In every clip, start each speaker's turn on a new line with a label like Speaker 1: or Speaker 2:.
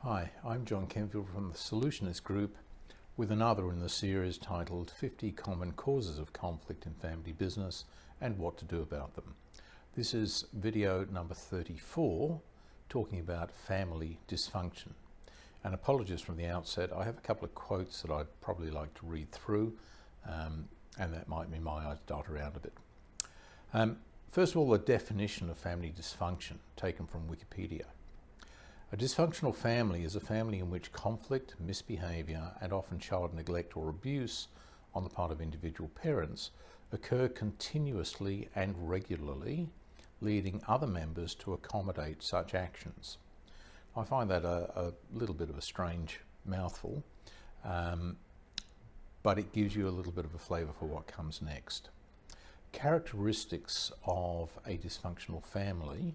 Speaker 1: Hi, I'm John Kenfield from the Solutionist group with another in the series titled 50 Common Causes of Conflict in Family Business and What to Do About Them. This is video number 34, talking about family dysfunction. And apologies from the outset, I have a couple of quotes that I'd probably like to read through, and that might mean my eyes dart around a bit. First of all, the definition of family dysfunction, taken from Wikipedia. A dysfunctional family is a family in which conflict, misbehaviour, and often child neglect or abuse on the part of individual parents occur continuously and regularly, leading other members to accommodate such actions. I find that a little bit of a strange mouthful, but it gives you a little bit of a flavour for what comes next. Characteristics of a dysfunctional family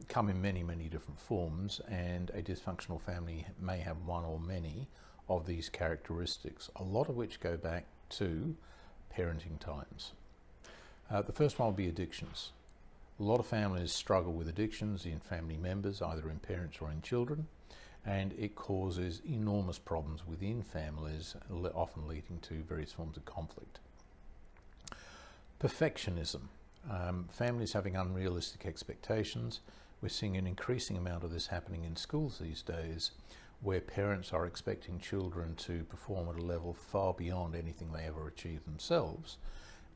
Speaker 1: come in many different forms, and a dysfunctional family may have one or many of these characteristics, a lot of which go back to parenting times. The first one will be addictions. A lot of families struggle with addictions in family members, either in parents or in children, and it causes enormous problems within families, often leading to various forms of conflict. Perfectionism. Families having unrealistic expectations. We're seeing an increasing amount of this happening in schools these days, where parents are expecting children to perform at a level far beyond anything they ever achieve themselves,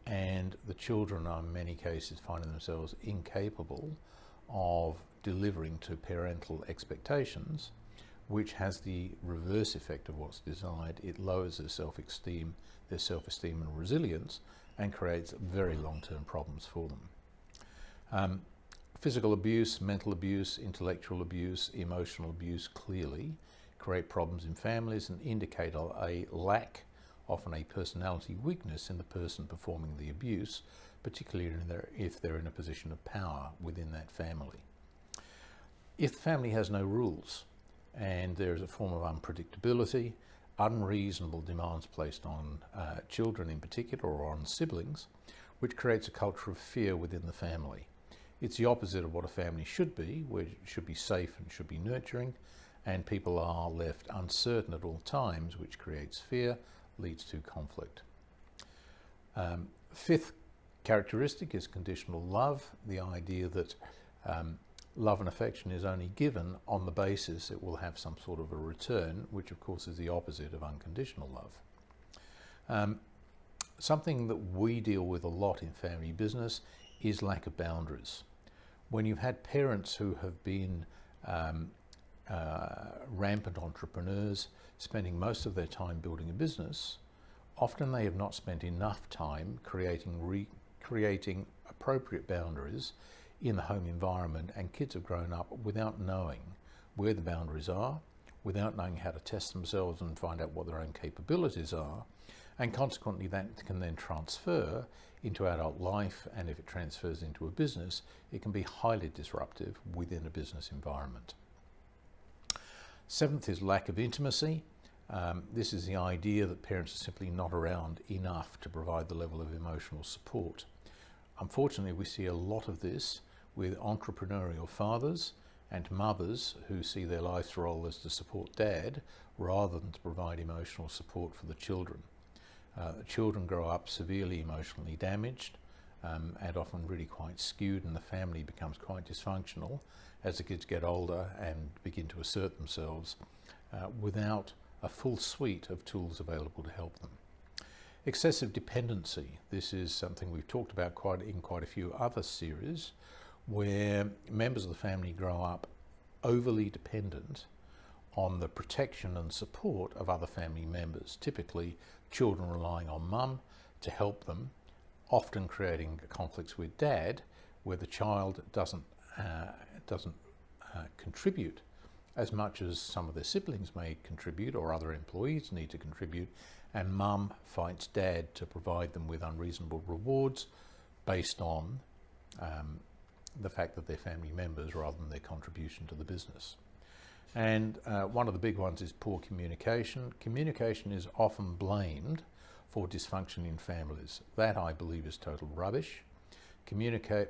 Speaker 1: and the children are in many cases finding themselves incapable of delivering to parental expectations, which has the reverse effect of what's desired. It lowers their self-esteem and resilience, and creates very long-term problems for them. Physical abuse, mental abuse, intellectual abuse, emotional abuse clearly create problems in families and indicate a lack, often a personality weakness, in the person performing the abuse, particularly if they're in a position of power within that family. If the family has no rules and there's a form of unpredictability, unreasonable demands placed on children in particular, or on siblings, which creates a culture of fear within the family. It's the opposite of what a family should be, where it should be safe and should be nurturing, and people are left uncertain at all times, which creates fear, leads to conflict. Fifth characteristic is conditional love, the idea that love and affection is only given on the basis it will have some sort of a return, which of course is the opposite of unconditional love. Something that we deal with a lot in family business is lack of boundaries. When you've had parents who have been rampant entrepreneurs, spending most of their time building a business, often they have not spent enough time creating appropriate boundaries in the home environment, and kids have grown up without knowing where the boundaries are, without knowing how to test themselves and find out what their own capabilities are, and consequently that can then transfer into adult life, and if it transfers into a business, it can be highly disruptive within a business environment. Seventh is lack of intimacy. This is the idea that parents are simply not around enough to provide the level of emotional support. Unfortunately, we see a lot of this with entrepreneurial fathers and mothers who see their life's role as to support dad rather than to provide emotional support for the children. The children grow up severely emotionally damaged and often really quite skewed, and the family becomes quite dysfunctional as the kids get older and begin to assert themselves without a full suite of tools available to help them. Excessive dependency. This is something we've talked about in quite a few other series, where members of the family grow up overly dependent on the protection and support of other family members, typically children relying on mum to help them, often creating conflicts with dad, where the child doesn't contribute as much as some of their siblings may contribute or other employees need to contribute, and mum fights dad to provide them with unreasonable rewards based on the fact that they're family members rather than their contribution to the business. And one of the big ones is poor communication. Communication is often blamed for dysfunction in families. That, I believe, is total rubbish.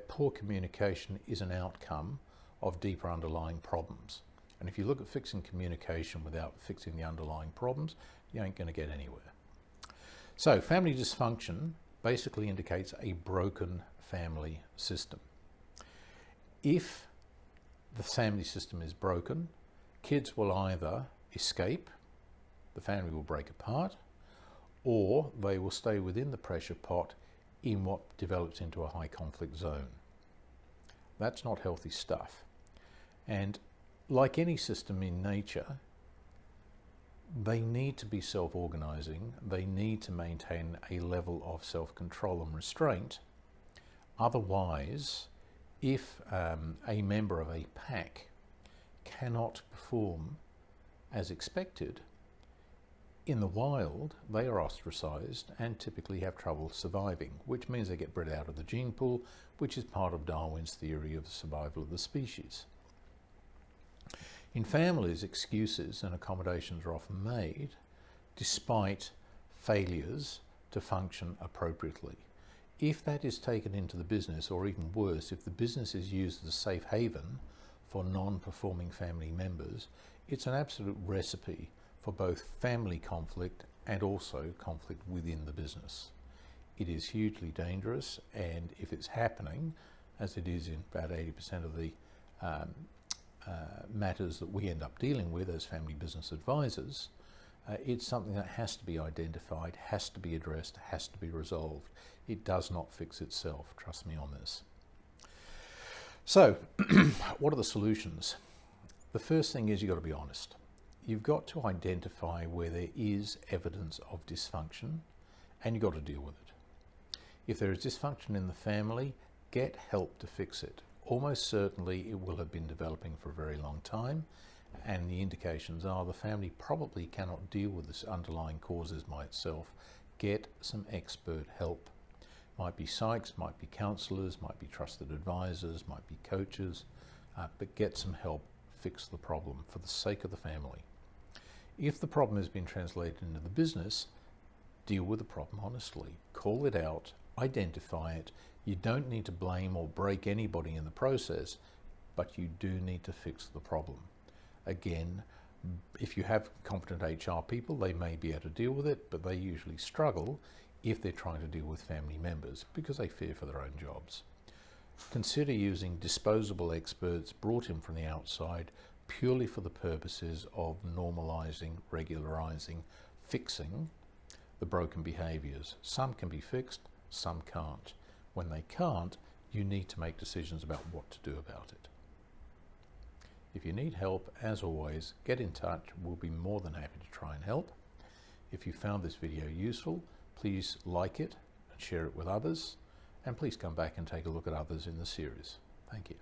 Speaker 1: Poor communication is an outcome of deeper underlying problems. And if you look at fixing communication without fixing the underlying problems, you ain't going to get anywhere. So family dysfunction basically indicates a broken family system. If the family system is broken, kids will either escape, the family will break apart, or they will stay within the pressure pot in what develops into a high conflict zone. That's not healthy stuff. And like any system in nature, they need to be self-organizing. They need to maintain a level of self-control and restraint. Otherwise, if a member of a pack cannot perform as expected, in the wild, they are ostracized and typically have trouble surviving, which means they get bred out of the gene pool, which is part of Darwin's theory of the survival of the species. In families, excuses and accommodations are often made despite failures to function appropriately. If that is taken into the business, or even worse, if the business is used as a safe haven for non-performing family members, it's an absolute recipe for both family conflict and also conflict within the business. It is hugely dangerous, and if it's happening, as it is in about 80% of the matters that we end up dealing with as family business advisors, it's something that has to be identified, has to be addressed, has to be resolved. It does not fix itself, trust me on this. So, what are the solutions? The first thing is you've got to be honest. You've got to identify where there is evidence of dysfunction, and you've got to deal with it. If there is dysfunction in the family, get help to fix it. Almost certainly it will have been developing for a very long time, and the indications are the family probably cannot deal with this underlying causes by itself. Get some expert help. Might be psychs, might be counsellors, might be trusted advisors, might be coaches, but get some help, fix the problem for the sake of the family. If the problem has been translated into the business, deal with the problem honestly. Call it out, identify it. You don't need to blame or break anybody in the process, but you do need to fix the problem. Again, if you have competent HR people, they may be able to deal with it, but they usually struggle if they're trying to deal with family members because they fear for their own jobs. Consider using disposable experts brought in from the outside purely for the purposes of normalizing, regularizing, fixing the broken behaviors. Some can be fixed, some can't. When they can't, you need to make decisions about what to do about it. If you need help, as always, get in touch. We'll be more than happy to try and help. If you found this video useful, please like it and share it with others, and please come back and take a look at others in the series. Thank you.